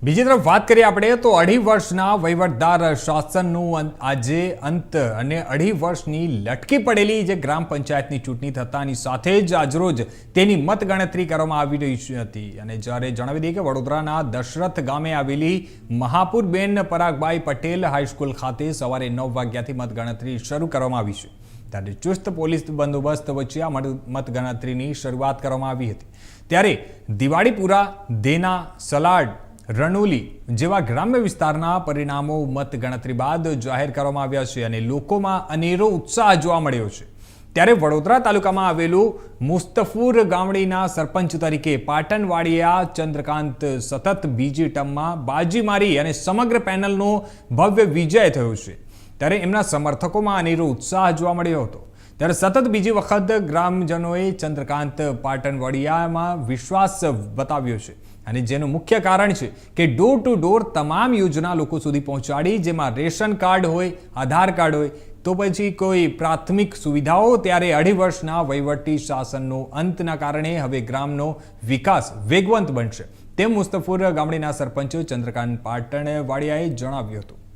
બીજી તરફ વાત કરીએ આપણે તો 2.5 વર્ષના વહીવટદાર શાસનનું આજે અંત અને 2.5 વર્ષની લટકી પડેલી જે ગ્રામ પંચાયતની ચૂંટણી થતાની સાથે જ આજરોજ તેની મતગણતરી કરવામાં આવી રહી હતી અને જ્યારે જણાવી દઈએ કે વડોદરાના દશરથ ગામે આવેલી મહાપુરબેન પરાગભાઈ પટેલ હાઈસ્કૂલ ખાતે સવારે 9 વાગ્યાથી મતગણતરી શરૂ કરવામાં આવી છે ત્યારે ચુસ્ત પોલીસ બંદોબસ્ત વચ્ચે આ મતગણતરીની શરૂઆત કરવામાં આવી હતી ત્યારે દિવાળીપુરા દેના સલાડ રણોલી જેવા ગ્રામ્ય વિસ્તારના પરિણામો મતગણતરી બાદ જાહેર કરવામાં આવ્યા છે અને લોકોમાં અનેરો ઉત્સાહ જોવા મળ્યો છે ત્યારે વડોદરા તાલુકામાં આવેલું મુસ્તફુર ગામડીના સરપંચ તરીકે પાટણવાડિયા ચંદ્રકાંત સતત બીજી ટર્મમાં બાજી મારી અને સમગ્ર પેનલનો ભવ્ય વિજય થયો છે ત્યારે એમના સમર્થકોમાં અનેરો ઉત્સાહ જોવા મળ્યો હતો ત્યારે સતત બીજી વખત ગ્રામજનોએ ચંદ્રકાંત પાટણવાડિયામાં વિશ્વાસ બતાવ્યો છે અને જેનું મુખ્ય કારણ છે કે ડોર ટુ ડોર તમામ યોજના લોકો સુધી પહોંચાડી જેમાં રેશન કાર્ડ હોય આધાર કાર્ડ હોય તો પછી કોઈ પ્રાથમિક સુવિધાઓ ત્યારે 2.5 વર્ષના વહીવટી શાસનનો અંતના કારણે હવે ગ્રામનો વિકાસ વેગવંત બનશે તેમ મુસ્તફુર ગામડીના સરપંચ ચંદ્રકાંત પાટણવાડિયાએ જણાવ્યું હતું।